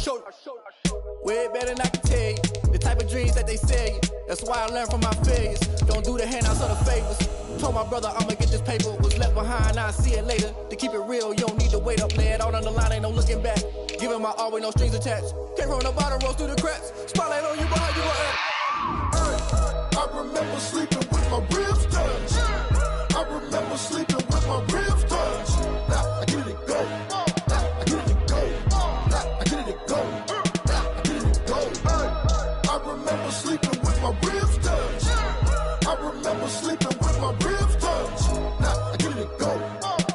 show you. Way better than I can tell you. The type of dreams that they sell you. That's why I learned from my failures. Don't do the handouts or the favors. Told my brother I'ma get this paper. Was left behind, I'll see it later. To keep it real, you don't need to wait up. Lay it out on the line, ain't no looking back. Giving my all with no strings attached. Came from the bottom, rose through the cracks. Spotlight on you, behind you gon' act. I remember sleeping with my ribs touched. I remember sleeping with my ribs touched. Now I get it go. Now I get it go. Now I get it go. Now I get it go. I remember sleeping with my ribs touched. I remember sleeping with my ribs touched. Now I get it go.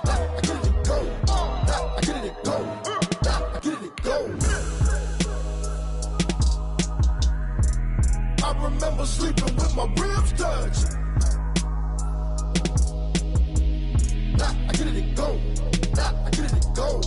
Now I get it go. Now I get it go. Now I get it go. I remember sleeping with my ribs touched. Now I get it go. Now I get it go.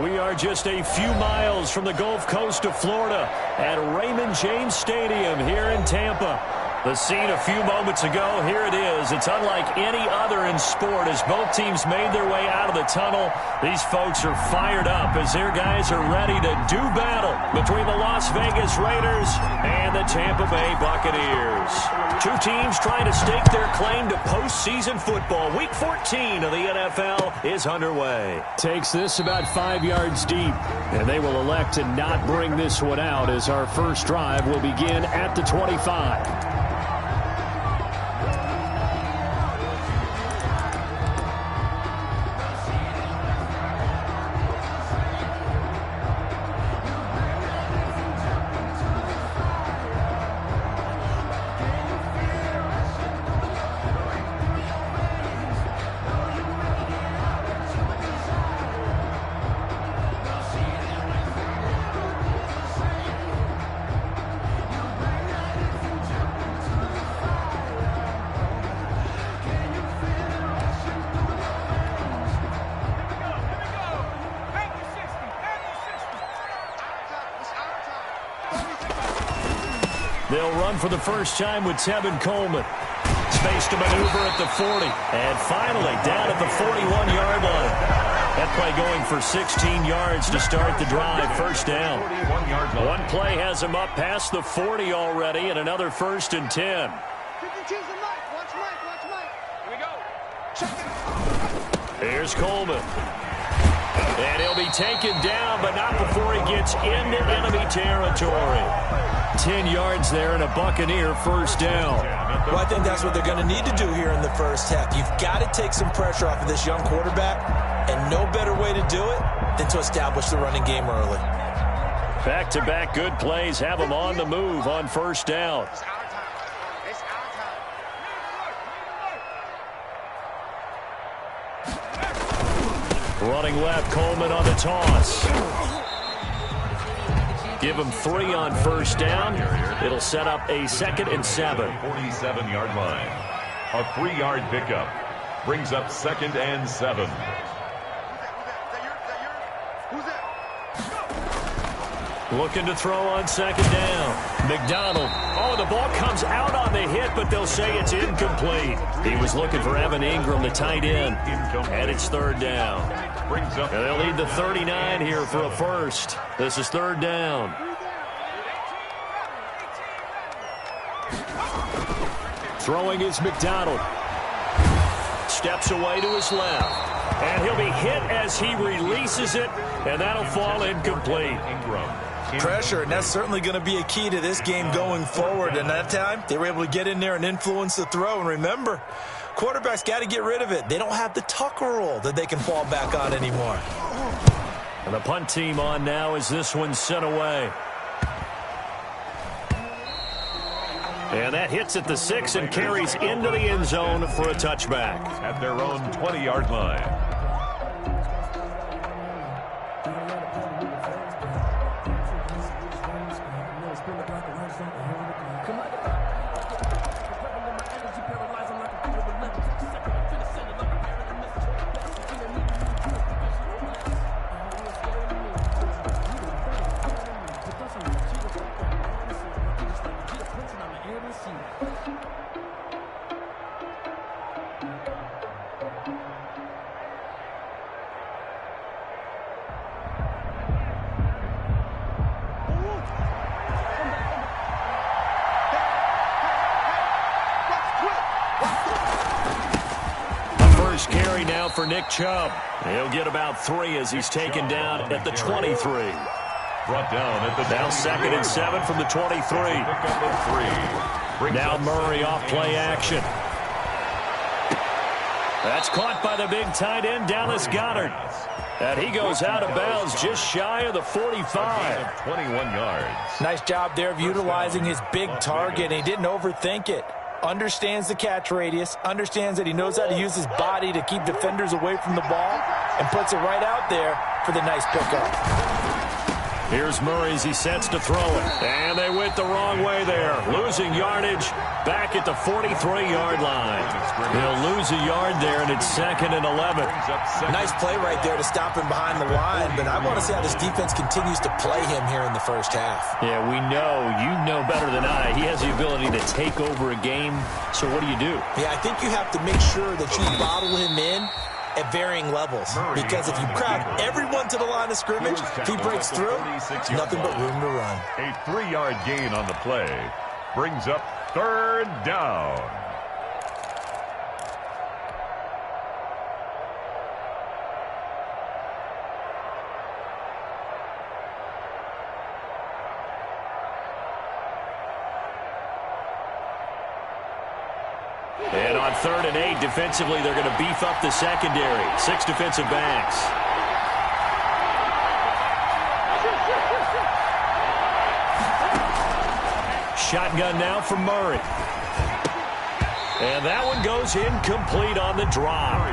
We are just a few miles from the Gulf Coast of Florida at Raymond James Stadium here in Tampa. The scene a few moments ago, here it is. It's unlike any other in sport as both teams made their way out of the tunnel. These folks are fired up as their guys are ready to do battle between the Las Vegas Raiders and the Tampa Bay Buccaneers. Two teams trying to stake their claim to postseason football. Week 14 of the NFL is underway. Takes this about 5 yards deep, and they will elect to not bring this one out as our first drive will begin at the 25. They'll run for the first time with Tevin Coleman. Space to maneuver at the 40. And finally down at the 41-yard line. That play going for 16 yards to start the drive. First down. One play has him up past the 40 already, and another 1st and 10. Here's Coleman. And he'll be taken down, but not before he gets into enemy territory. 10 yards there and a Buccaneer first down. Well, I think that's what they're going to need to do here in the first half. You've got to take some pressure off of this young quarterback, and no better way to do it than to establish the running game early. Back-to-back good plays have them on the move on first down. Running left, Coleman on the toss. Give him 3 on first down. It'll set up a 2nd and 7. 47-yard line. A 3-yard pickup. Brings up 2nd and 7. Looking to throw on 2nd down. McDonald. Oh, the ball comes out on the hit, but they'll say it's incomplete. He was looking for Evan Ingram, the tight end. And it's 3rd down. And they'll lead the 39 here for a first. This is 3rd down. Throwing is McDonald. Steps away to his left. And he'll be hit as he releases it, and that'll fall incomplete. Pressure, and that's certainly going to be a key to this game going forward. And that time, they were able to get in there and influence the throw. And remember, quarterbacks got to get rid of it. They don't have the tucker roll that they can fall back on anymore. And the punt team on now as this one's sent away. And that hits at the 6 and carries into the end zone for a touchback. At their own 20-yard line. first carry now for Nick Chubb. He'll get about 3 as he's taken down at the 23. Brought down at the now 2nd and 7 from the 23. Now Murray off play action. That's caught by the big tight end, Dallas Goedert. And he goes out of bounds just shy of the 45. 21 yards. Nice job there of utilizing his big target, and he didn't overthink it. Understands the catch radius, understands that he knows how to use his body to keep defenders away from the ball, and puts it right out there for the nice pickup. Here's Murray as he sets to throw it. And they went the wrong way there. Losing yardage back at the 43-yard line. He'll lose a yard there, and it's 2nd and 11. Nice play right there to stop him behind the line, but I want to see how this defense continues to play him here in the first half. Yeah, we know. You know better than I. He has the ability to take over a game. So what do you do? Yeah, I think you have to make sure that you bottle him in at varying levels, because if you crowd everyone to the line of scrimmage, if he breaks through, nothing but room to run. A 3-yard gain on the play brings up 3rd down. And on 3rd and 8, defensively, they're going to beef up the secondary. 6 defensive backs. Shotgun now for Murray. And that one goes incomplete on the drop.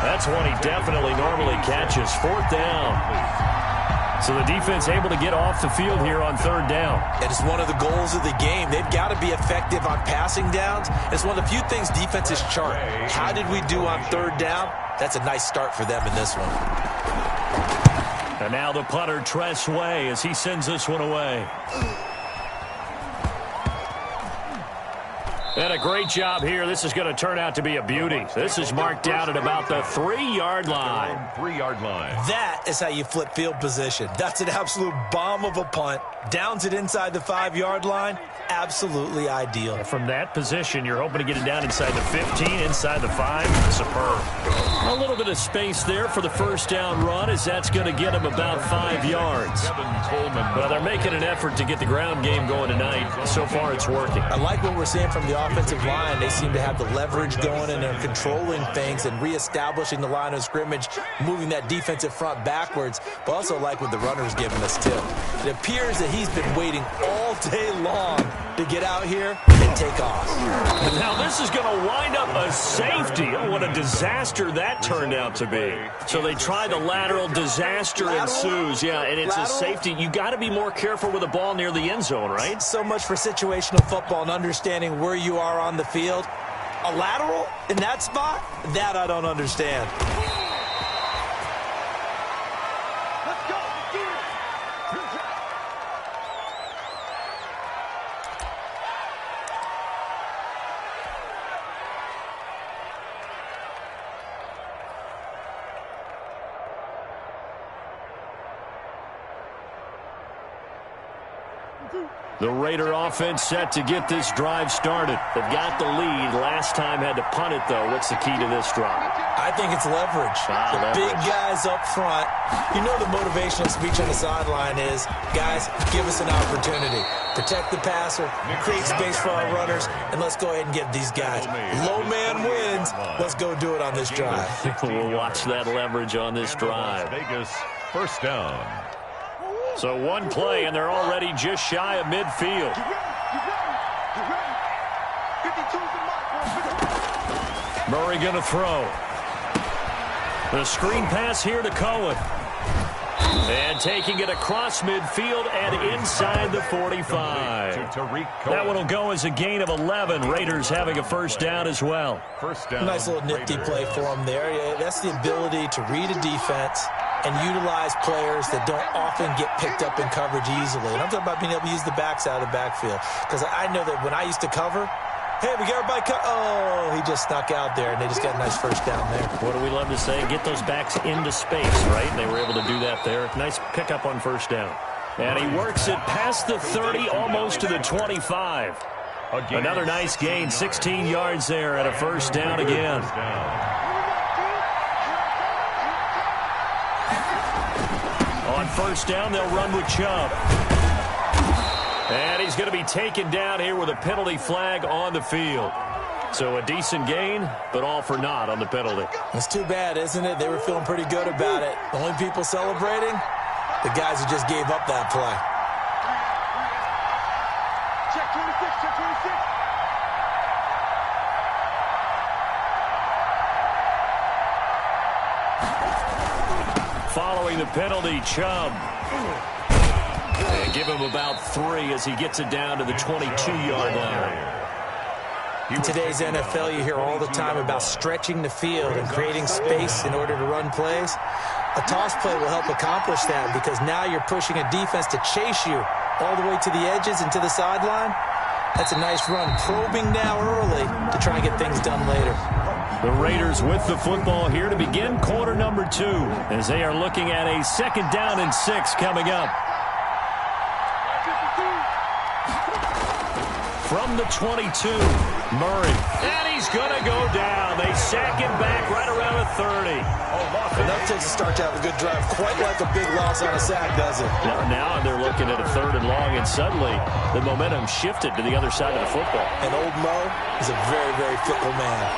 That's one he definitely normally catches. 4th down. So the defense able to get off the field here on 3rd down. And it's one of the goals of the game. They've got to be effective on passing downs. It's one of the few things defenses chart. How did we do on 3rd down? That's a nice start for them in this one. And now the punter, Tress Way, as he sends this one away. And a great job here. This is going to turn out to be a beauty. This is marked out at about the 3-yard line. 3-yard line. That is how you flip field position. That's an absolute bomb of a punt. Downs it inside the 5-yard line. Absolutely ideal. From that position, you're hoping to get it down inside the 15, inside the 5. Superb. A little bit of space there for the first down run, as that's going to get them about 5 yards. Well, they're making an effort to get the ground game going tonight. So far, it's working. I like what we're seeing from the offensive line. They seem to have the leverage going, and they're controlling things and reestablishing the line of scrimmage, moving that defensive front backwards, but also like what the runner's giving us, too. It appears that he's been waiting all day long to get out here and take off. Now this is going to wind up a safety. Oh, what a disaster that turned out to be. So they try the lateral, disaster ensues. Yeah, and it's a safety. You got to be more careful with the ball near the end zone, right? So much for situational football and understanding where you are on the field. A lateral in that spot? That I don't understand. The Raider offense set to get this drive started. They've got the lead. Last time had to punt it, though. What's the key to this drive? I think it's leverage. The big guys up front. You know the motivational speech on the sideline is, guys, give us an opportunity. Protect the passer, create space for our runners, and let's go ahead and get these guys. Low man wins. Let's go do it on this drive. We'll watch that leverage on this drive. Vegas, 1st down. So one play, and they're already just shy of midfield. Murray going to throw. The screen pass here to Cohen. And taking it across midfield and inside the 45. That one will go as a gain of 11. Raiders having a 1st down as well. Nice little nifty play for them there. Yeah, that's the ability to read a defense and utilize players that don't often get picked up in coverage easily. And I'm talking about being able to use the backs out of the backfield. Because I know that when I used to cover, hey, we got everybody oh, he just snuck out there, and they just got a nice 1st down there. What do we love to say? Get those backs into space, right? And they were able to do that there. Nice pickup on 1st down. And he works it past the 30, almost to the 25. Another nice gain, 16 yards there, and a 1st down again. first down. They'll run with Chubb. And he's going to be taken down here with a penalty flag on the field. So a decent gain, but all for naught on the penalty. It's too bad, isn't it? They were feeling pretty good about it. The only people celebrating, the guys who just gave up that play. Check 26, check 26. Following the penalty, Chubb. And give him about 3 as he gets it down to the 22-yard line. In today's NFL, you hear all the time about stretching the field and creating space in order to run plays. A toss play will help accomplish that because now you're pushing a defense to chase you all the way to the edges and to the sideline. That's a nice run, probing now early to try and get things done later. The Raiders with the football here to begin quarter number 2 as they are looking at a 2nd down and 6 coming up. From the 22, Murray. And he's going to go down. They sack him back right around the 30. Enough takes to start to have a good drive. Quite like a big loss on a sack, does it? Now they're looking at a 3rd and long, and suddenly the momentum shifted to the other side of the football. And old Mo is a very, very fickle man.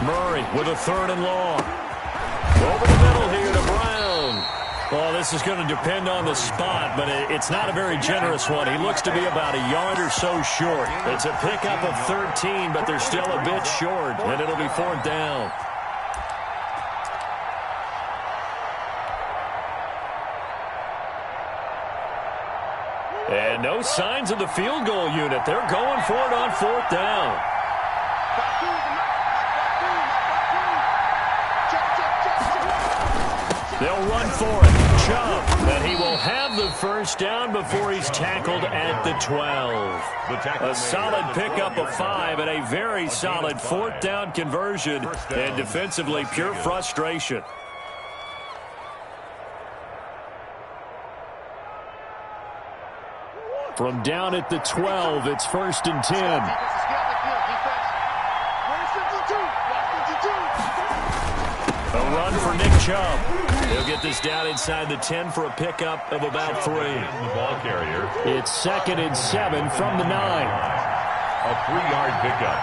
Murray with a 3rd and long. Over the middle here to Brown. Well, this is going to depend on the spot, but it's not a very generous one. He looks to be about a yard or so short. It's a pickup of 13, but they're still a bit short, and it'll be 4th down. And no signs of the field goal unit. They're going for it on 4th down. They'll run for it. Chubb, and he will have the first down before he's tackled at the 12. A solid pickup of 5 and a very solid 4th down conversion, and defensively pure frustration. From down at the 12, it's 1st and 10. A run for Nick Chubb. He'll get this down inside the 10 for a pickup of about 3. The ball carrier. It's 2nd and 7 from the 9. A 3-yard pickup.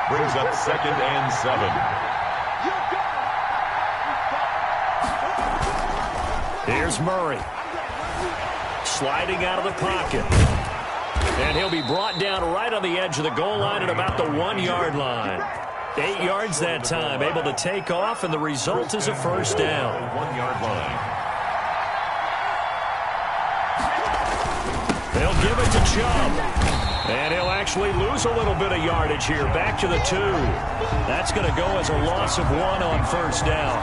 Brings up 2nd and 7. Here's Murray. Sliding out of the pocket. And he'll be brought down right on the edge of the goal line at about the 1-yard line. 8 yards that time, able to take off, and the result is a first down. 1-yard line. They'll give it to Chubb. And he'll actually lose a little bit of yardage here. Back to the 2. That's going to go as a loss of 1 on first down.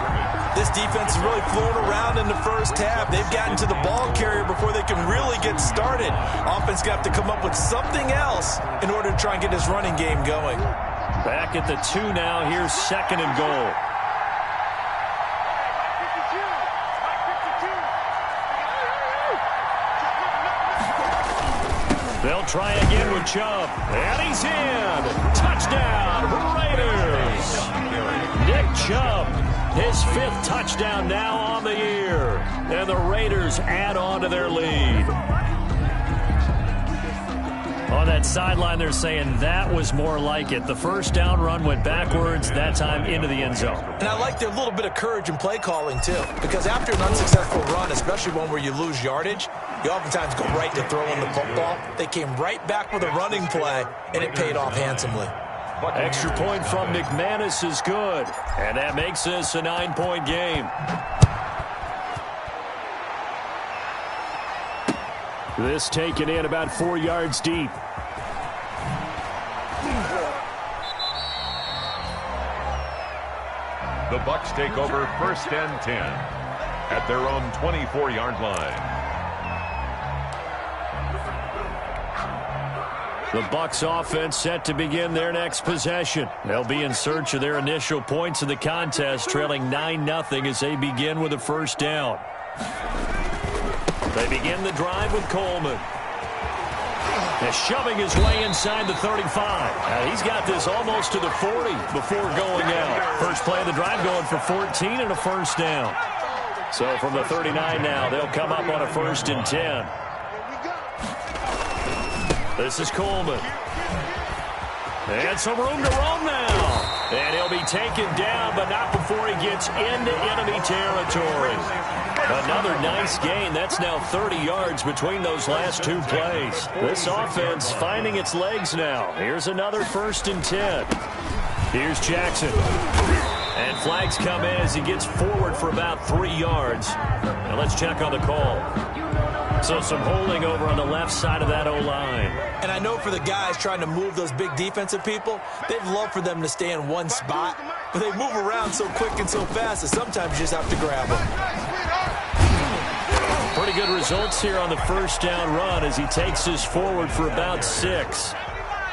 This defense is really flown around in the first half. They've gotten to the ball carrier before they can really get started. Offense got to come up with something else in order to try and get this running game going. Back at the 2 now. Here's 2nd and goal. They'll try again with Chubb. And he's in. Touchdown, Raiders. Nick Chubb, his 5th touchdown now on the year. And the Raiders add on to their lead. On that sideline, they're saying that was more like it. The first down run went backwards, that time into the end zone. And I like their little bit of courage in play calling, too. Because after an unsuccessful run, especially one where you lose yardage, you oftentimes go right to throwing the football. They came right back with a running play, and it paid off handsomely. Extra point from McManus is good. And that makes this a 9-point game. This taken in about 4 yards deep. The Bucs take over 1st and 10 at their own 24-yard line. The Bucs offense set to begin their next possession. They'll be in search of their initial points in the contest, trailing 9-0 as they begin with a first down. They begin the drive with Coleman. And shoving his way inside the 35. He's got this almost to the 40 before going out. First play of the drive going for 14 and a first down. So from the 39 now, they'll come up on a 1st and 10. This is Coleman. And some room to roam now. And he'll be taken down, but not before he gets into enemy territory. Another nice gain. That's now 30 yards between those last 2 plays. This offense finding its legs now. Here's another 1st and 10. Here's Jackson. And flags come in as he gets forward for about 3 yards. Now let's check on the call. So some holding over on the left side of that O-line. And I know for the guys trying to move those big defensive people, they'd love for them to stay in one spot. But they move around so quick and so fast that sometimes you just have to grab them. Pretty good results here on the 1st down run as he takes this forward for about 6.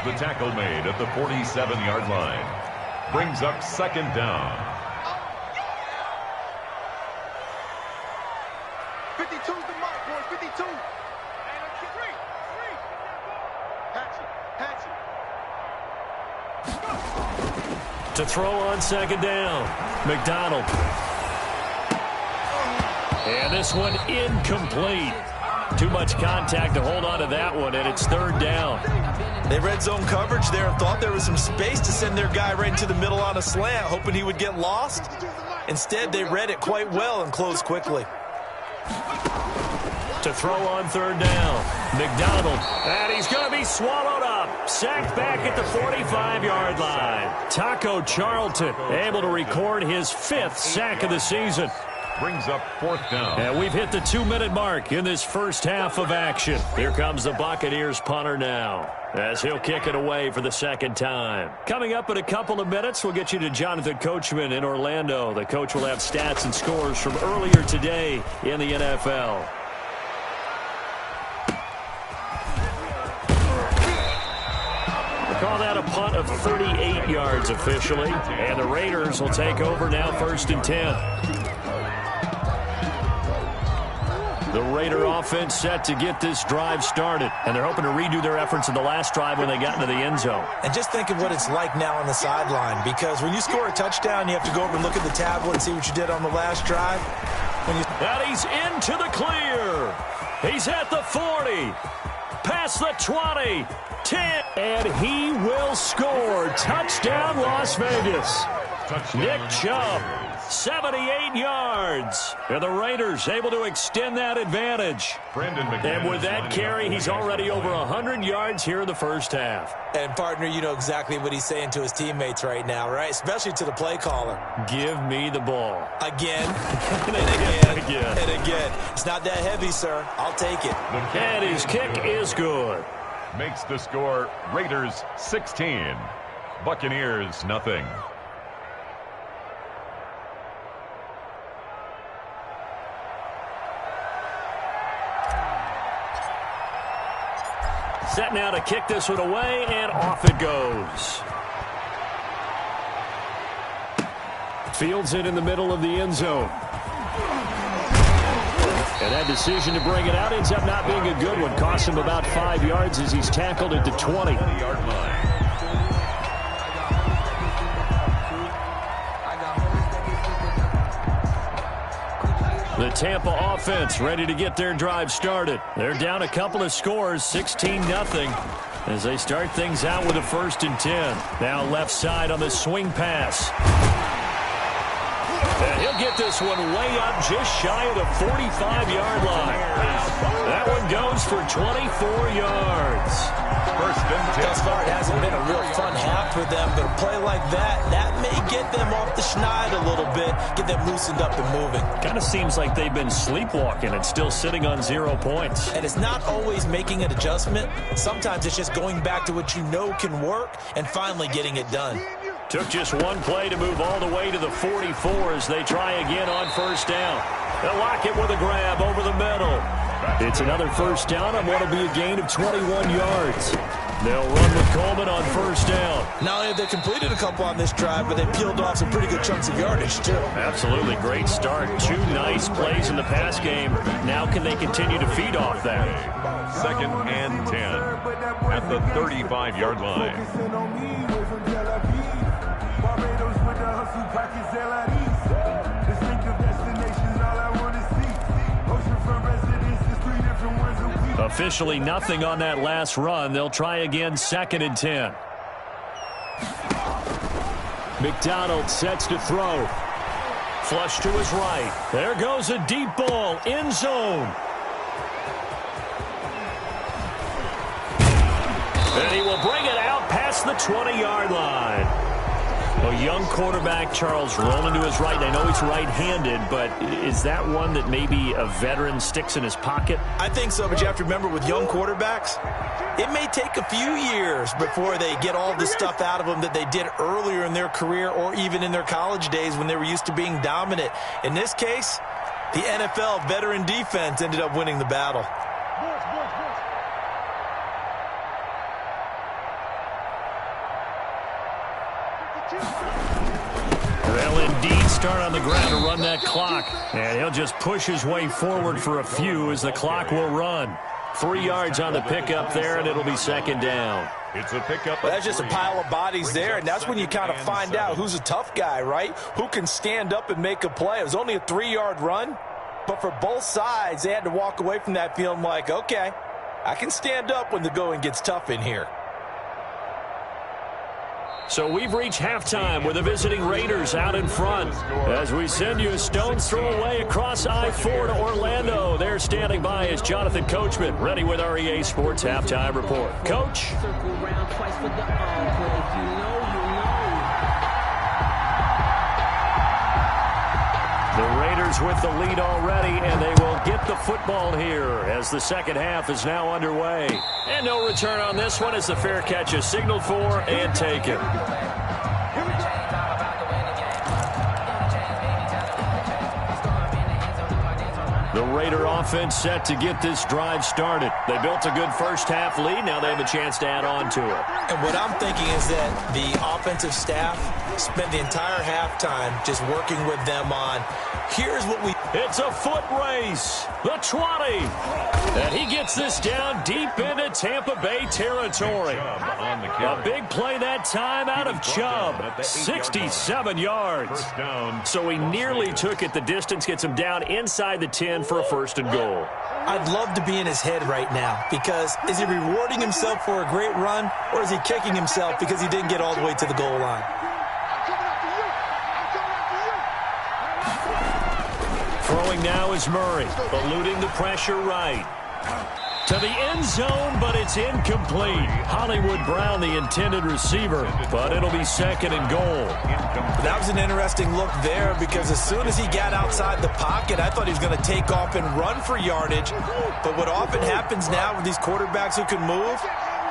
The tackle made at the 47-yard line brings up 2nd down. 52's the mark, boys. 52. To throw on 2nd down, McDonald. And this one incomplete. Too much contact to hold on to that one, and it's 3rd down. They read zone coverage there and thought there was some space to send their guy right into the middle on a slant, hoping he would get lost. Instead, they read it quite well and closed quickly. To throw on 3rd down, McDonald. And he's going to be swallowed up. Sacked back at the 45-yard line. Taco Charlton able to record his 5th sack of the season. Brings up 4th down. And we've hit the 2-minute mark in this first half of action. Here comes the Buccaneers punter now, as he'll kick it away for the 2nd time. Coming up in a couple of minutes, we'll get you to Jonathan Coachman in Orlando. The coach will have stats and scores from earlier today in the NFL. Call that a punt of 38 yards officially. And the Raiders will take over now 1st and 10. The Raider offense set to get this drive started. And they're hoping to redo their efforts in the last drive when they got into the end zone. And just think of what it's like now on the sideline. Because when you score a touchdown, you have to go over and look at the tablet and see what you did on the last drive. And he's into the clear. He's at the 40. Past the 20. 10. And he will score. Touchdown, Las Vegas. Touchdown. Nick Chubb, 78 yards. And the Raiders able to extend that advantage. And with that carry, he's already over 100 yards here in the first half. And, partner, you know exactly what he's saying to his teammates right now, right? Especially to the play caller. Give me the ball. Again, and again, and again. It's not that heavy, sir. I'll take it. And his kick is good. Makes the score Raiders 16, Buccaneers nothing. Set now to kick this one away, and off it goes. Fields it in the middle of the end zone. And that decision to bring it out ends up not being a good one. Cost him about 5 yards as he's tackled at the 20. The Tampa offense ready to get their drive started. They're down a couple of scores, 16-0, as they start things out with a 1st and 10. Now left side on the swing pass. And he'll get this one way up just shy of the 45-yard line. That one goes for 24 yards. 1st and 10. Thus far, it hasn't been a real fun half for them, but a play like that may get them off the schneid a little bit, get them loosened up and moving. Kind of seems like they've been sleepwalking and still sitting on 0 points. And it's not always making an adjustment. Sometimes it's just going back to what you know can work and finally getting it done. Took just one play to move all the way to the 44 as they try again on 1st down. They'll lock it with a grab over the middle. It's another 1st down on what will be a gain of 21 yards. They'll run with Coleman on first down. Not only have they completed a couple on this drive, but they peeled off some pretty good chunks of yardage, too. Absolutely. Great start. 2 nice plays in the pass game. Now can they continue to feed off that? 2nd and 10 at the 35-yard line. Officially nothing on that last run. They'll try again 2nd and 10. McDonald sets to throw. Flush to his right. There goes a deep ball. End zone. And he will bring it out past the 20-yard line. A young quarterback, Charles, rolling to his right. I know he's right-handed, but is that one that maybe a veteran sticks in his pocket? I think so, but you have to remember with young quarterbacks, it may take a few years before they get all the stuff out of them that they did earlier in their career or even in their college days when they were used to being dominant. In this case, the NFL veteran defense ended up winning the battle. They'll indeed start on the ground to run that clock. And he'll just push his way forward for a few as the clock will run. 3 yards on the pickup there, and it'll be 2nd down. It's a pickup. Well, that's just a pile of bodies there, and that's when you kind of find out who's a tough guy, right? Who can stand up and make a play. It was only a 3-yard run, but for both sides, they had to walk away from that feeling like, okay, I can stand up when the going gets tough in here. So we've reached halftime with the visiting Raiders out in front. As we send you a stone's throw away across I-4 to Orlando. There standing by is Jonathan Coachman, ready with our EA Sports Halftime Report. Coach. The Raiders with the lead already, and they will get the football here as the second half is now underway. And no return on this one as the fair catch is signaled for and taken. The Raider offense set to get this drive started. They built a good first-half lead. Now they have a chance to add on to it. And what I'm thinking is that the offensive staff spent the entire halftime just working with them on, here's what we... It's a foot race. The 20. And he gets this down deep into Tampa Bay territory. A big play that time out of Chubb. 67 yards. So he nearly took it the distance, gets him down inside the 10 for a 1st and goal. I'd love to be in his head right now because is he rewarding himself for a great run or is he kicking himself because he didn't get all the way to the goal line? Throwing now is Murray, eluding the pressure right. To the end zone, but it's incomplete. Hollywood Brown, the intended receiver, but it'll be 2nd and goal. That was an interesting look there because as soon as he got outside the pocket, I thought he was going to take off and run for yardage. But what often happens now with these quarterbacks who can move,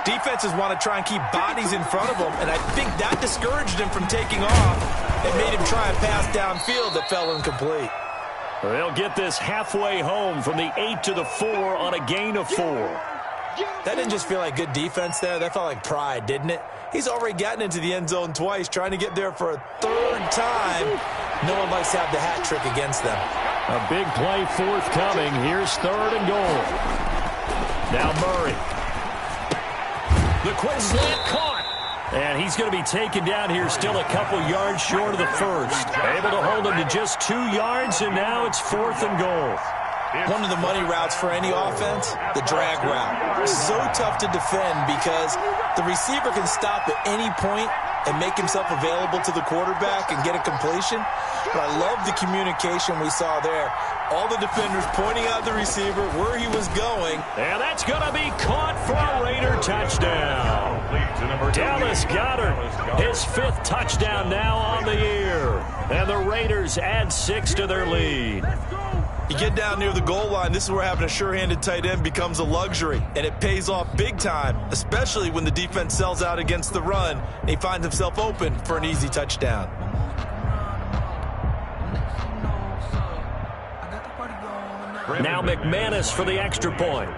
defenses want to try and keep bodies in front of them, and I think that discouraged him from taking off and made him try a pass downfield that fell incomplete. They'll get this halfway home from the 8 to the 4 on a gain of 4. That didn't just feel like good defense there. That felt like pride, didn't it? He's already gotten into the end zone twice, trying to get there for a 3rd time. No one likes to have the hat trick against them. A big play forthcoming. Here's 3rd and goal. Now Murray. The quick slant caught. And he's going to be taken down here still a couple yards short of the 1st. Able to hold him to just 2 yards, and now it's 4th and goal. One of the money routes for any offense, the drag route. So tough to defend because the receiver can stop at any point and make himself available to the quarterback and get a completion. But I love the communication we saw there. All the defenders pointing out the receiver where he was going. And that's going to be caught for a Raider touchdown. Dallas Goedert, his 5th touchdown now on the year. And the Raiders add 6 to their lead. You get down near the goal line, this is where having a sure-handed tight end becomes a luxury, and it pays off big time, especially when the defense sells out against the run, and he finds himself open for an easy touchdown. Now McManus for the extra point.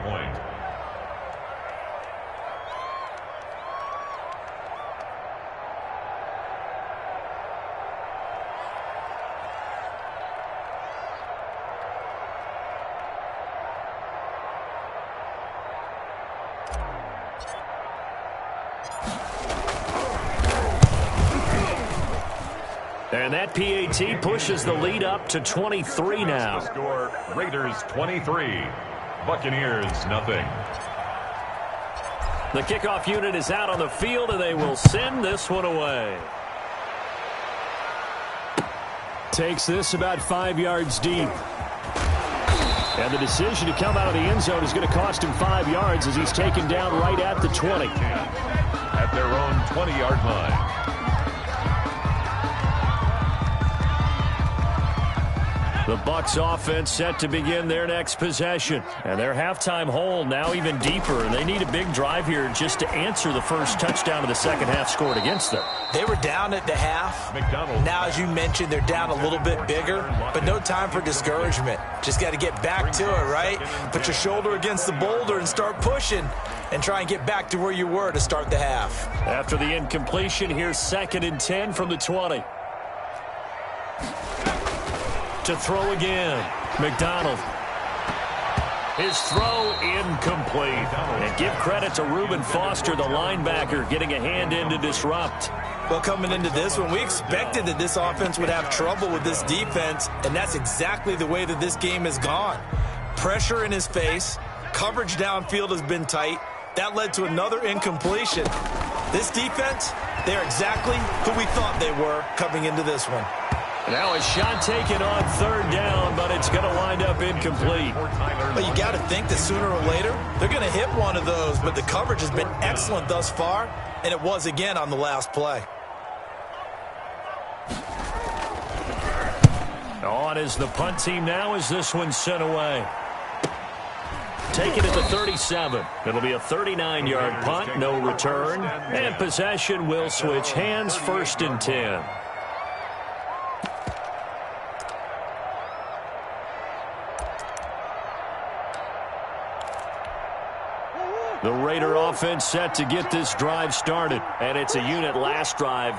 And that PAT pushes the lead up to 23 now. Score, Raiders 23, Buccaneers nothing. The kickoff unit is out on the field, and they will send this one away. Takes this about 5 yards deep. And the decision to come out of the end zone is going to cost him 5 yards as he's taken down right at the 20. At their own 20-yard line. The Bucs offense set to begin their next possession. And their halftime hole now even deeper. And they need a big drive here just to answer the first touchdown of the second half scored against them. They were down at the half. Now, as you mentioned, they're down a little bit bigger, but no time for discouragement. Just got to get back to it, right? Put your shoulder against the boulder and start pushing and try and get back to where you were to start the half. After the incompletion, here's 2nd and 10 from the 20. To throw again, McDonald. His throw incomplete. And give credit to Reuben Foster, the linebacker, getting a hand in to disrupt. Well, coming into this one, we expected that this offense would have trouble with this defense, and that's exactly the way that this game has gone. Pressure in his face, coverage downfield has been tight. That led to another incompletion. This defense, they're exactly who we thought they were coming into this one. Now a shot taken on 3rd down, but it's going to wind up incomplete. But you got to think that sooner or later, they're going to hit one of those, but the coverage has been excellent thus far, and it was again on the last play. On is the punt team now as this one's sent away. Taken at the 37. It'll be a 39-yard punt, no return, and possession will switch hands, 1st and 10. The Raider offense set to get this drive started. And it's a unit last drive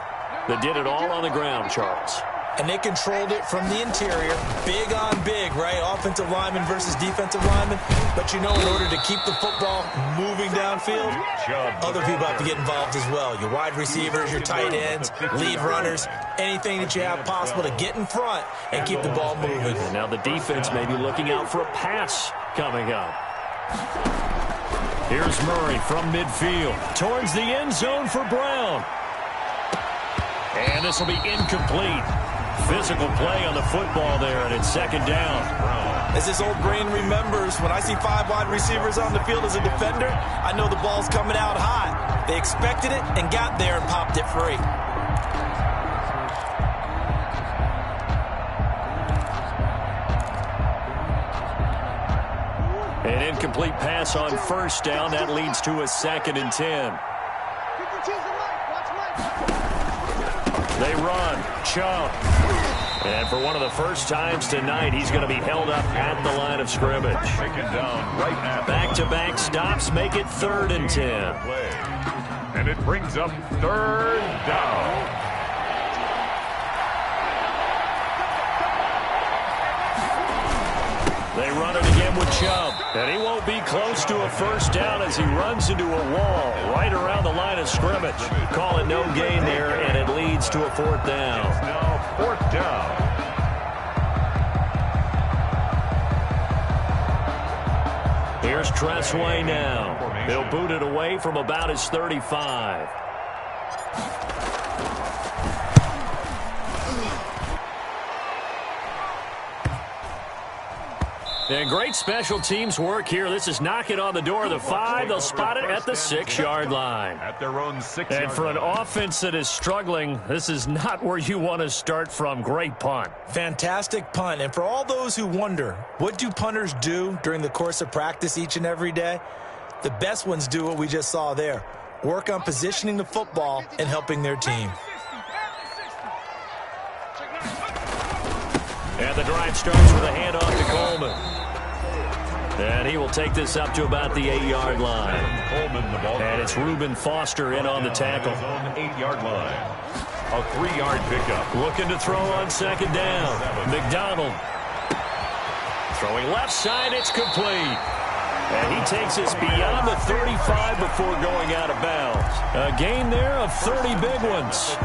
that did it all on the ground, Charles. And they controlled it from the interior. Big on big, right? Offensive lineman versus defensive lineman. But you know, in order to keep the football moving downfield, other people have to get involved as well. Your wide receivers, your tight ends, lead runners, anything that you have possible to get in front and keep the ball moving. And now the defense may be looking out for a pass coming up. Here's Murray from midfield. Towards the end zone for Brown. And this will be incomplete. Physical play on the football there, and it's 2nd down. As this old brain remembers, when I see 5 wide receivers on the field as a defender, I know the ball's coming out hot. They expected it and got there and popped it free. An incomplete pass on 1st down. That leads to a 2nd and 10. They run. Chubb. And for one of the first times tonight, he's going to be held up at the line of scrimmage. Back-to-back stops make it 3rd and 10. And it brings up 3rd down. They run it again with Chubb. And he won't be close to a 1st down as he runs into a wall right around the line of scrimmage. Call it no gain there, and it leads to a 4th down. It's now 4th down. Here's Tressway now. He'll boot it away from about his 35. And great special teams work here. This is knocking on the door of the 5. They'll spot it at the 6-yard line. At their own 6-yard line. And for an offense that is struggling, this is not where you want to start from. Great punt. Fantastic punt. And for all those who wonder, what do punters do during the course of practice each and every day? The best ones do what we just saw there. Work on positioning the football and helping their team. And the drive starts with a handoff to Coleman. And he will take this up to about the 8-yard line. And it's Reuben Foster in on the tackle. 8-yard line. A 3-yard pickup. Looking to throw on 2nd down. McDonald. Throwing left side, it's complete. And he takes us beyond the 35 before going out of bounds. A gain there of 30 big ones.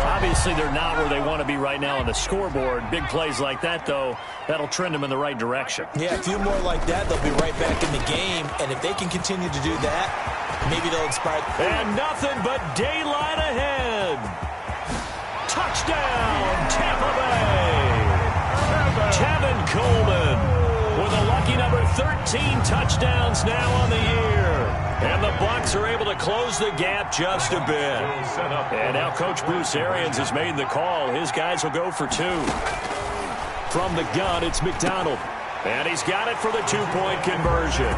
Obviously, they're not where they want to be right now on the scoreboard. Big plays like that, though, that'll trend them in the right direction. Yeah, a few more like that, they'll be right back in the game. And if they can continue to do that, maybe they'll inspire. And nothing but daylight ahead. Touchdown, Tampa Bay. Tevin Coleman with a lucky number 13 touchdowns now on the year. And the Bucs are able to close the gap just a bit. And now Coach Bruce Arians has made the call. His guys will go for 2. From the gun, it's McDonald. And he's got it for the 2-point conversion.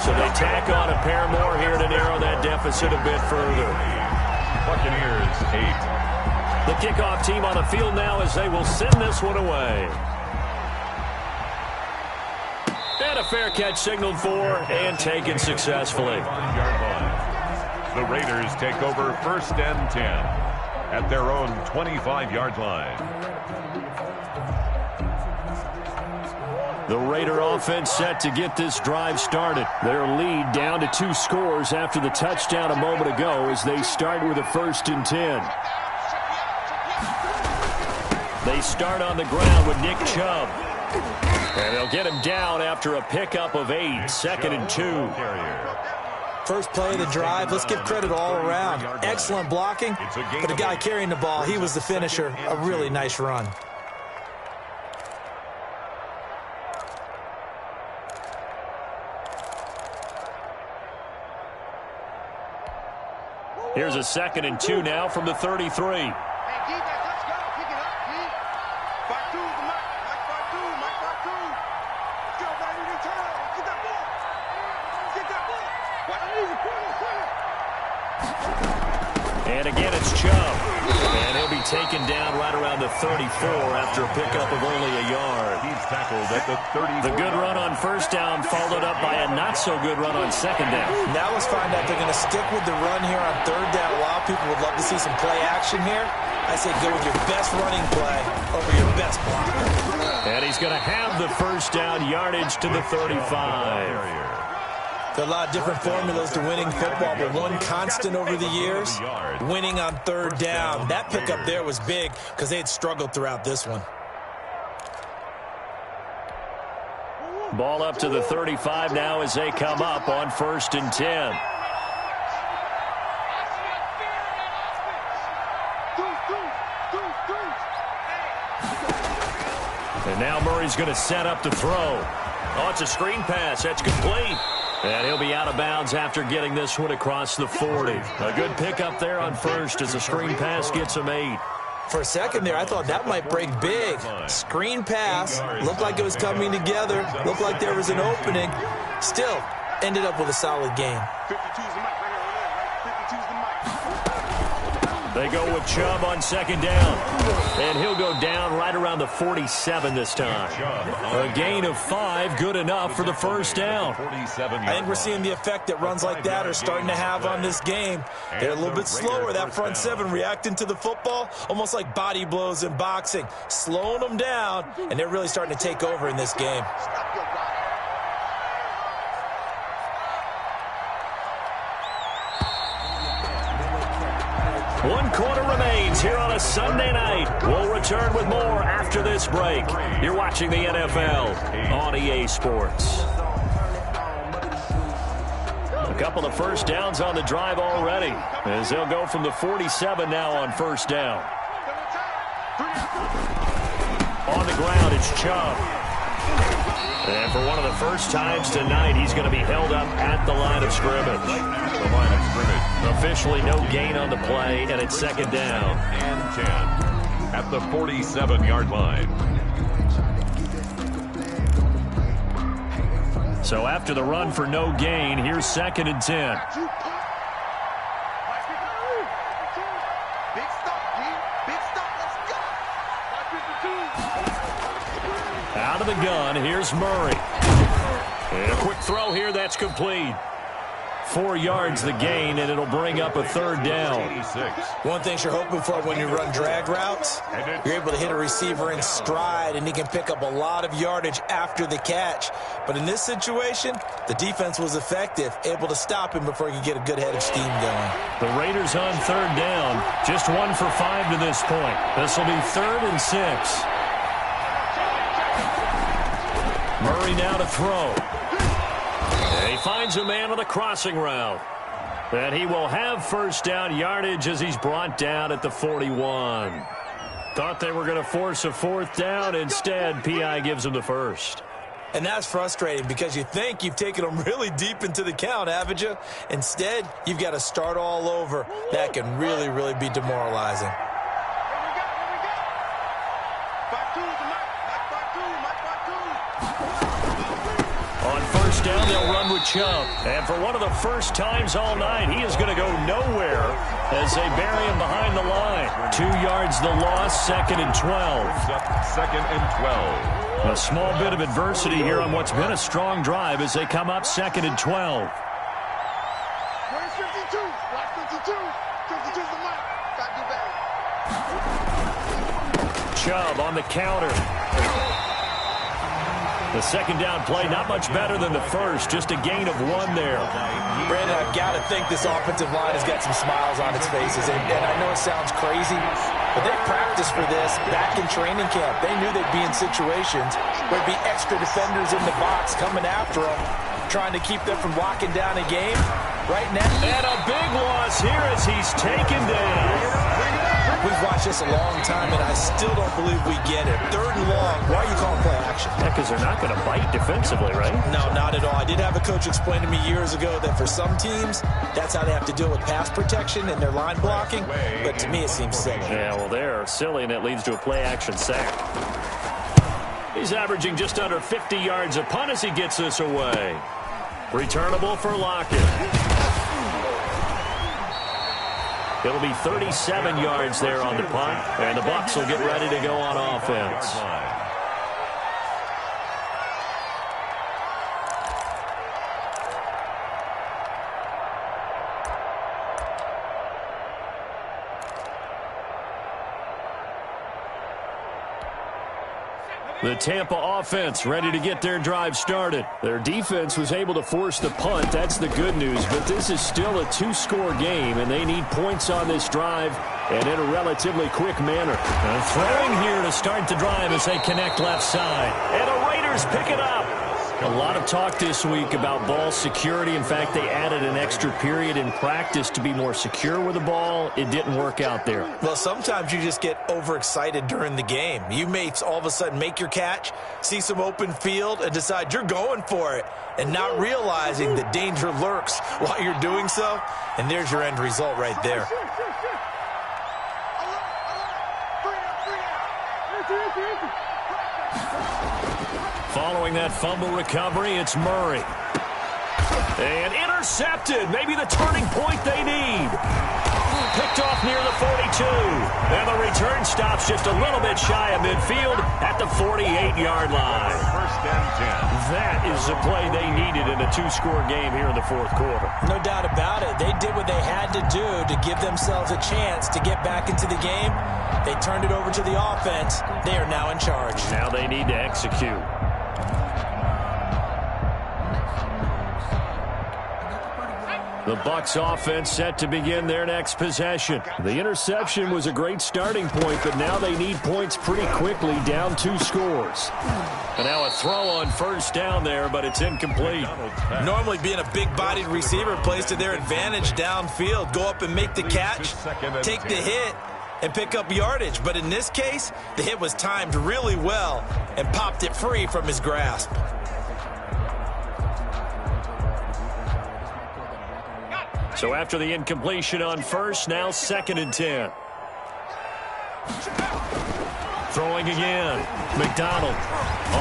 So they tack on a pair more here to narrow that deficit a bit further. Buccaneers 8. The kickoff team on the field now as they will send this one away. And a fair catch signaled for and taken successfully. The Raiders take over 1st and 10 at their own 25-yard line. The Raider offense set to get this drive started. Their lead down to 2 scores after the touchdown a moment ago as they start with a 1st and 10. They start on the ground with Nick Chubb. And they'll get him down after a pickup of 8, 2nd and 2. First play of the drive, let's give credit all around. Excellent blocking, but the guy carrying the ball, he was the finisher. A really nice run. Here's a 2nd and 2 now from the 33. And again, it's Chubb. And he'll be taken down right around the 34 after a pickup of only a yard. He's tackled at the 34. The good run on 1st down followed up by a not-so-good run on 2nd down. Now let's find out they're going to stick with the run here on 3rd down. A lot of people would love to see some play action here. I say go with your best running play over your best block. And he's going to have the 1st down yardage to the 35. There are a lot of different formulas to winning football, but one constant over the years, winning on 3rd down. That pickup there was big because they had struggled throughout this one. Ball up to the 35 now as they come up on 1st and 10. And now Murray's going to set up to throw. Oh, it's a screen pass. That's complete. And he'll be out of bounds after getting this one across the 40. A good pickup there on 1st as the screen pass gets him 8. For a second there, I thought that might break big. Screen pass. Looked like it was coming together. Looked like there was an opening. Still, ended up with a solid game. They go with Chubb on 2nd down. And he'll go down right around the 47 this time. A gain of 5, good enough for the 1st down. I think we're seeing the effect that runs like that are starting to have on this game. They're a little bit slower, that front 7, reacting to the football, almost like body blows in boxing. Slowing them down, and they're really starting to take over in this game. One quarter remains here on a Sunday night. We'll return with more after this break. You're watching the NFL on EA Sports. A couple of 1st downs on the drive already as they'll go from the 47 now on 1st down. On the ground, it's Chubb. And for one of the first times tonight, he's going to be held up at the line of scrimmage. The line of scrimmage. Officially no gain on the play, and it's 2nd down. And 10 at the 47-yard line. So after the run for no gain, here's 2nd and 10. Out of the gun, here's Murray. And a quick throw here, that's complete. 4 yards the gain, and it'll bring up a 3rd down. 86. One thing you're hoping for when you run drag routes, you're able to hit a receiver in stride, and he can pick up a lot of yardage after the catch. But in this situation, the defense was effective, able to stop him before he could get a good head of steam going. The Raiders on 3rd down, just 1 for 5 to this point. This will be 3rd and 6. Murray now to throw. And he finds a man on the crossing route. And he will have 1st down yardage as he's brought down at the 41. Thought they were going to force a 4th down. Instead, P.I. gives him the 1st. And that's frustrating because you think you've taken them really deep into the count, haven't you? Instead, you've got to start all over. That can really, really be demoralizing. On 1st down, they'll run with Chubb. And for one of the first times all night, he is going to go nowhere as they bury him behind the line. 2 yards the loss, 2nd and 12. 2nd and 12. A small bit of adversity here on what's been a strong drive as they come up 2nd and 12. Where's 52? Watch 52. 52's the mark. Got to do better. Chubb on the counter. The 2nd down play, not much better than the first, just a gain of 1 there. Brandon, I've got to think this offensive line has got some smiles on its faces. And I know it sounds crazy, but they practiced for this back in training camp. They knew they'd be in situations where there'd be extra defenders in the box coming after them, trying to keep them from locking down a game. Right now. And a big loss here as he's taken down. We've watched this a long time, and I still don't believe we get it. 3rd and long. Why are you calling play action? Yeah, because they're not going to bite defensively, right? No, not at all. I did have a coach explain to me years ago that for some teams, that's how they have to deal with pass protection and their line blocking. But to me, it seems silly. Yeah, well, they're silly, and it leads to a play-action sack. He's averaging just under 50 yards a punt as he gets this away. Returnable for Lockett. It'll be 37 yards there on the punt, and the Bucs will get ready to go on offense. The Tampa offense ready to get their drive started. Their defense was able to force the punt. That's the good news. But this is still a 2-score game, and they need points on this drive and in a relatively quick manner. And throwing here to start the drive as they connect left side. And the Raiders pick it up. A lot of talk this week about ball security. In fact, they added an extra period in practice to be more secure with the ball. It didn't work out there. Well, sometimes you just get overexcited during the game. You may all of a sudden make your catch, see some open field, and decide you're going for it, and not realizing that danger lurks while you're doing so. And there's your end result right there. Following that fumble recovery, it's Murray. And intercepted. Maybe the turning point they need. Picked off near the 42. And the return stops just a little bit shy of midfield at the 48-yard line. 1st and 10. That is the play they needed in a 2-score game here in the 4th quarter. No doubt about it. They did what they had to do to give themselves a chance to get back into the game. They turned it over to the offense. They are now in charge. Now they need to execute. The Bucs offense set to begin their next possession. The interception was a great starting point, but now they need points pretty quickly, down 2 scores. And now a throw on 1st down there, but it's incomplete. Normally being a big-bodied receiver plays to their advantage downfield. Go up and make the catch, take the hit, and pick up yardage. But in this case, the hit was timed really well and popped it free from his grasp. So after the incompletion on 1st, now 2nd and 10. Throwing again. McDonald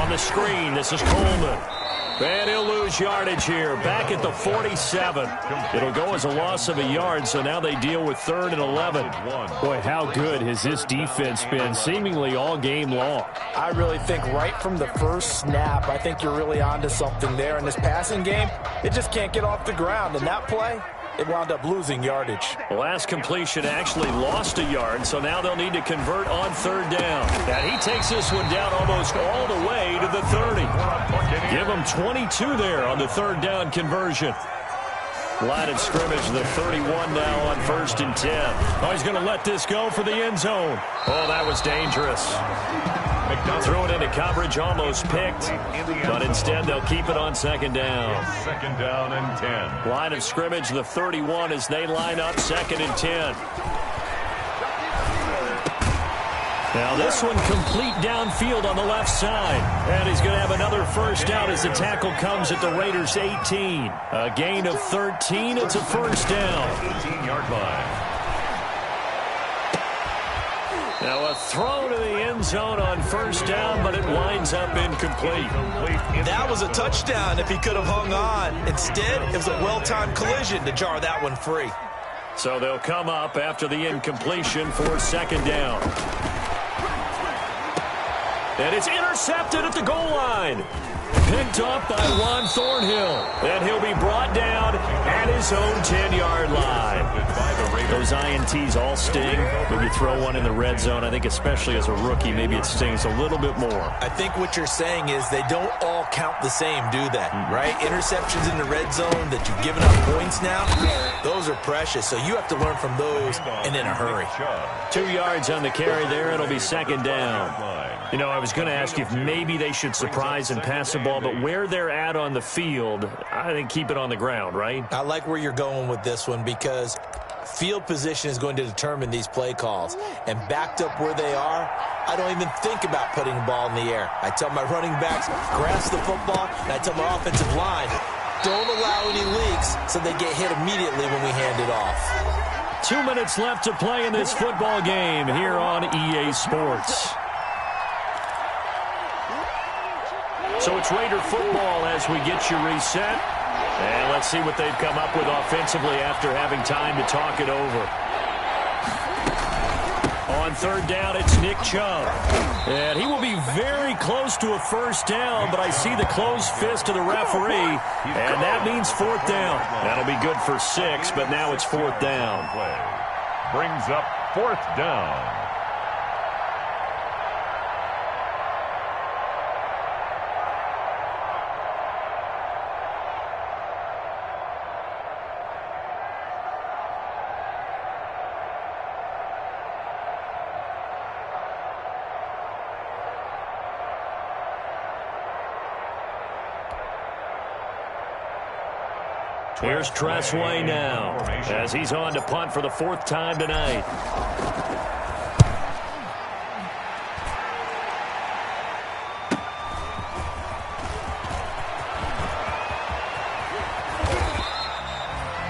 on the screen. This is Coleman. And he'll lose yardage here, back at the 47. It'll go as a loss of a yard, so now they deal with 3rd and 11. Boy, how good has this defense been, seemingly all game long. I really think right from the first snap, I think you're really onto something there in this passing game. It just can't get off the ground, and that play, it wound up losing yardage. The last completion actually lost a yard, so now they'll need to convert on 3rd down. And he takes this one down almost all the way to the 30. Give him 22 there on the 3rd down conversion. Line of scrimmage, the 31 now on 1st and 10. Oh, he's going to let this go for the end zone. Oh, that was dangerous. Threw it into coverage, almost picked, but instead they'll keep it on 2nd down. 2nd down and 10. Line of scrimmage, the 31 as they line up 2nd and 10. Now this one complete downfield on the left side. And he's going to have another 1st down as the tackle comes at the Raiders' 18. A gain of 13. It's a 1st down. 18-yard line. Now a throw to the end zone on 1st down, but it winds up incomplete. That was a touchdown if he could have hung on. Instead, it was a well-timed collision to jar that one free. So they'll come up after the incompletion for 2nd down. And it's intercepted at the goal line. Picked up by Juan Thornhill. And he'll be brought down at his own 10-yard line. Those INTs all sting when you throw one in the red zone. I think especially as a rookie, maybe it stings a little bit more. I think what you're saying is they don't all count the same, do they? Right? Interceptions in the red zone that you've given up points now, those are precious. So you have to learn from those and in a hurry. 2 yards on the carry there. It'll be 2nd down. You know, I was going to ask you if maybe they should surprise and pass the ball, but where they're at on the field, I think keep it on the ground, right? I like where you're going with this one because field position is going to determine these play calls. And backed up where they are, I don't even think about putting the ball in the air. I tell my running backs, grasp the football, and I tell my offensive line, don't allow any leaks so they get hit immediately when we hand it off. 2 minutes left to play in this football game here on EA Sports. So it's Raider football as we get you reset. And let's see what they've come up with offensively after having time to talk it over. On 3rd down, it's Nick Chubb. And he will be very close to a 1st down, but I see the closed fist of the referee, and that means 4th down. That'll be good for 6, but now it's 4th down. Brings up 4th down. Here's Tressway now as he's on to punt for the 4th time tonight.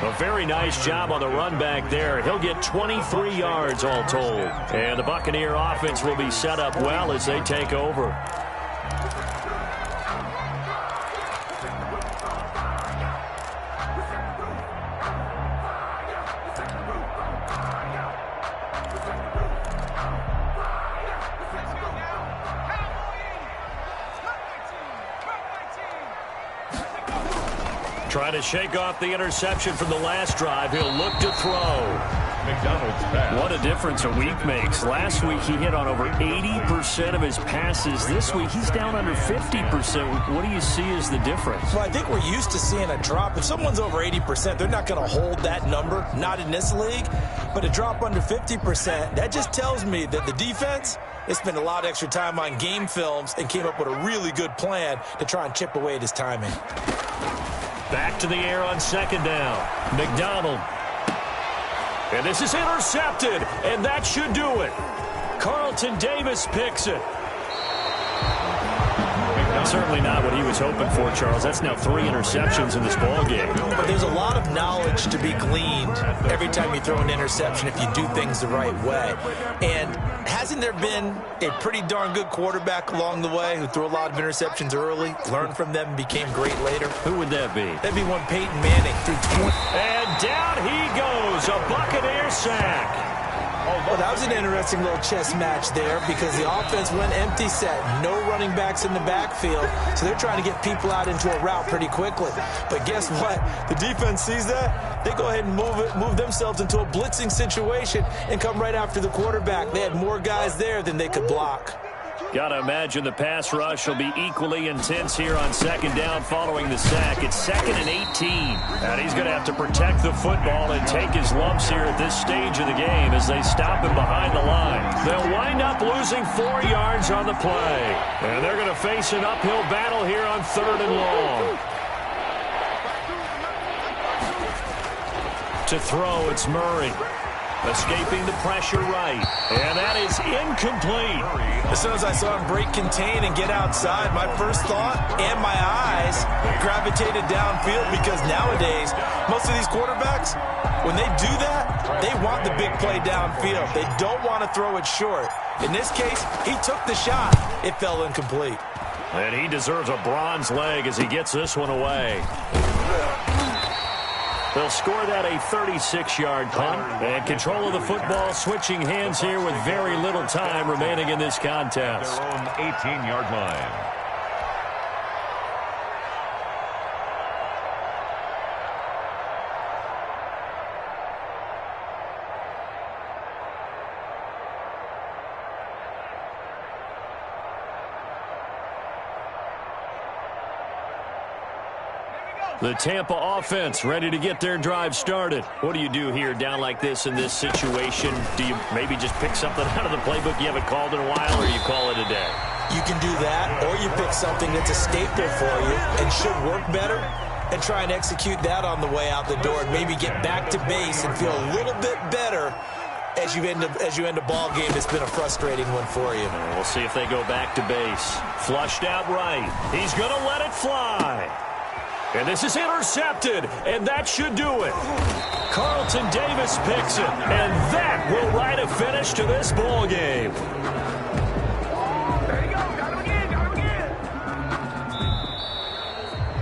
A very nice job on the run back there. He'll get 23 yards all told. And the Buccaneer offense will be set up well as they take over. Trying to shake off the interception from the last drive. He'll look to throw. What a difference a week makes. Last week he hit on over 80% of his passes. This week he's down under 50%. What do you see as the difference? Well, I think we're used to seeing a drop. If someone's over 80%, they're not going to hold that number, not in this league. But a drop under 50%, that just tells me that the defense, they spent a lot of extra time on game films and came up with a really good plan to try and chip away at his timing. Back to the air on 2nd down. McDonald. And this is intercepted, and that should do it. Carlton Davis picks it. Certainly not what he was hoping for, Charles. That's now 3 interceptions in this ball game. But there's a lot of knowledge to be gleaned every time you throw an interception if you do things the right way. And hasn't there been a pretty darn good quarterback along the way who threw a lot of interceptions early, learned from them, and became great later? Who would that be? That'd be one Peyton Manning through 20. And down he goes, a Buccaneer sack. Well, that was an interesting little chess match there because the offense went empty set. No running backs in the backfield, so they're trying to get people out into a route pretty quickly. But guess what? The defense sees that. They go ahead and move themselves into a blitzing situation and come right after the quarterback. They had more guys there than they could block. Got to imagine the pass rush will be equally intense here on second down following the sack. It's 2nd and 18. And he's going to have to protect the football and take his lumps here at this stage of the game as they stop him behind the line. They'll wind up losing 4 yards on the play. And they're going to face an uphill battle here on 3rd and long. To throw, it's Murray. Escaping the pressure right. And that is incomplete. As soon as I saw him break contain and get outside, my first thought and my eyes gravitated downfield because nowadays, most of these quarterbacks, when they do that, they want the big play downfield. They don't want to throw it short. In this case, he took the shot. It fell incomplete. And he deserves a bronze leg as he gets this one away. They'll score that a 36-yard punt. And control of the football switching hands here with very little time remaining in this contest. Their own 18-yard line. The Tampa offense ready to get their drive started. What do you do here down like this in this situation? Do you maybe just pick something out of the playbook you haven't called in a while, or you call it a day? You can do that, or you pick something that's a staple for you and should work better and try and execute that on the way out the door and maybe get back to base and feel a little bit better as you end a ball game that's been a frustrating one for you. We'll see if they go back to base. Flushed out right. He's going to let it fly. And this is intercepted, and that should do it. Carlton Davis picks it, and that will write a finish to this ball game. There you go. Got him again.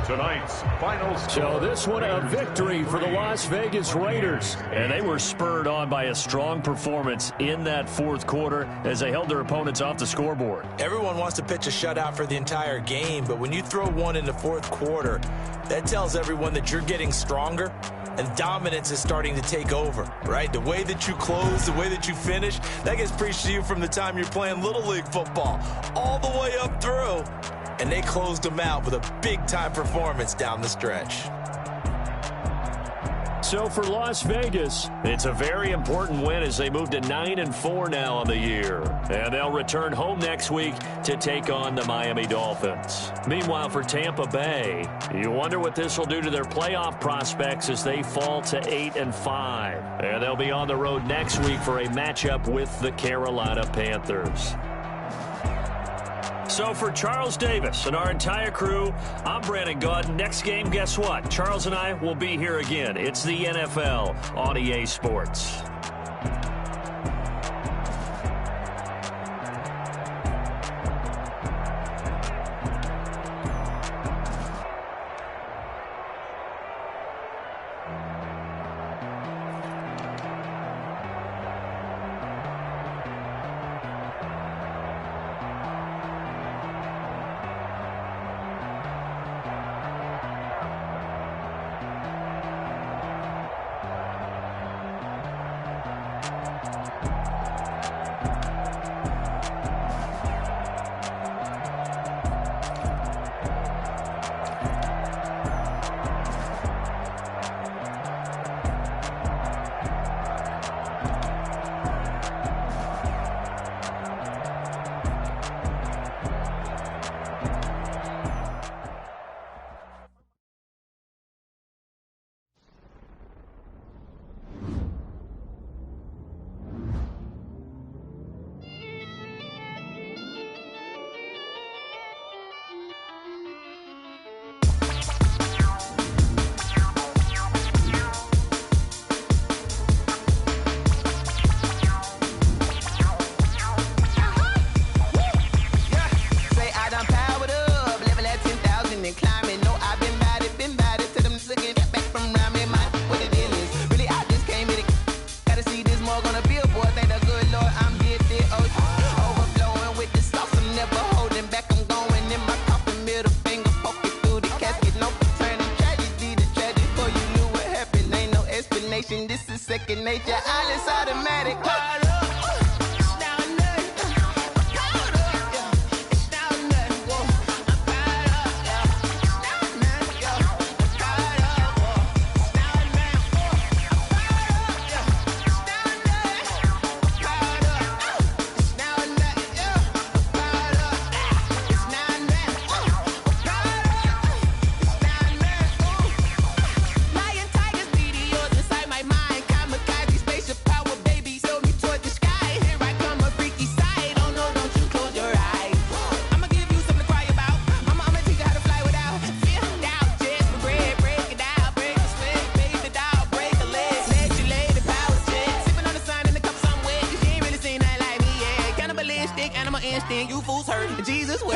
Tonight's final score. So this one a victory for the Las Vegas Raiders. And they were spurred on by a strong performance in that 4th quarter as they held their opponents off the scoreboard. Everyone wants to pitch a shutout for the entire game, but when you throw one in the 4th quarter, that tells everyone that you're getting stronger and dominance is starting to take over, right? The way that you close, the way that you finish, that gets preached to you from the time you're playing Little League football all the way up through. And they closed them out with a big-time performance down the stretch. So for Las Vegas, it's a very important win as they move to 9-4 now on the year. And they'll return home next week to take on the Miami Dolphins. Meanwhile, for Tampa Bay, you wonder what this will do to their playoff prospects as they fall to 8-5. And they'll be on the road next week for a matchup with the Carolina Panthers. So for Charles Davis and our entire crew, I'm Brandon Gaudin. Next game, guess what? Charles and I will be here again. It's the NFL on EA Sports. station. This is second nature. All is automatic. Caught up. You fools hurt. Jesus will.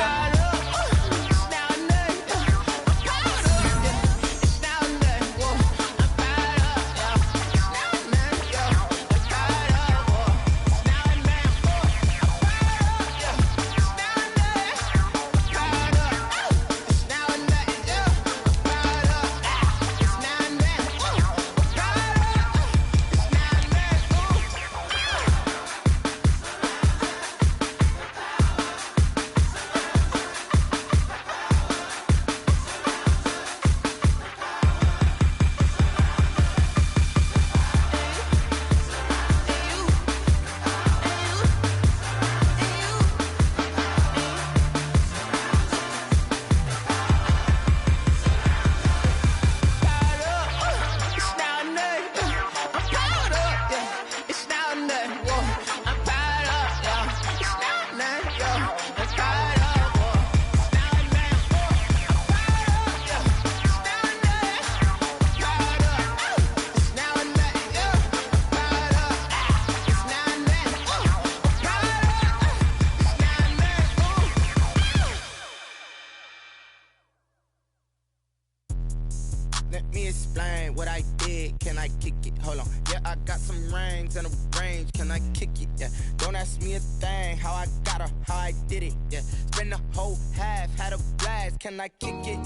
Let me explain what I did. Can I kick it? Hold on. Yeah, I got some rings and a range. Can I kick it? Yeah. Don't ask me a thing. How I got her, how I did it. Yeah. Spend the whole half, had a blast. Can I kick it?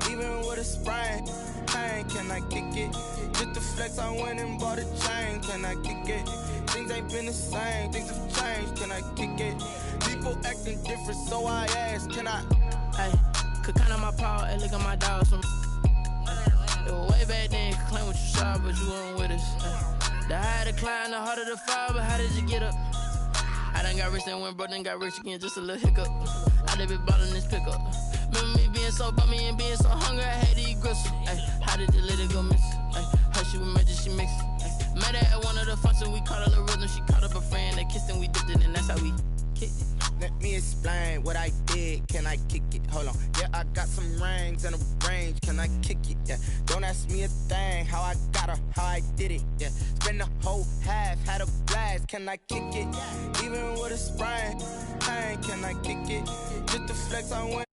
Even with a sprain, pain. Can I kick it? Just the flex, I went and bought a chain. Can I kick it? Things ain't been the same. Things have changed. Can I kick it? People acting different, so I ask. Can I? Hey, could count on my power and look at my dogs from. Way back then, you could claim what you saw, but you weren't with us. The higher the climb, the harder the fall, but how did you get up? I done got rich and went broke, then got rich again, just a little hiccup. I done been ballin' this pickup. Remember me being so bummy and being so hungry, I had to eat gristle. Ay, how did you let it go miss? Ay, how she was magic, she mixed. Met her at one of the functions, we caught a little rhythm, she caught up a friend, they kissed and we dipped it, and that's how we kicked it. Let me explain what I did. Can I kick it? Hold on. Yeah, I got some rings and a range. Can I kick it? Yeah. Don't ask me a thing. How I got her, how I did it. Yeah. Spend the whole half, had a blast. Can I kick it? Even with a sprain, pain. Can I kick it? Just the flex, I went.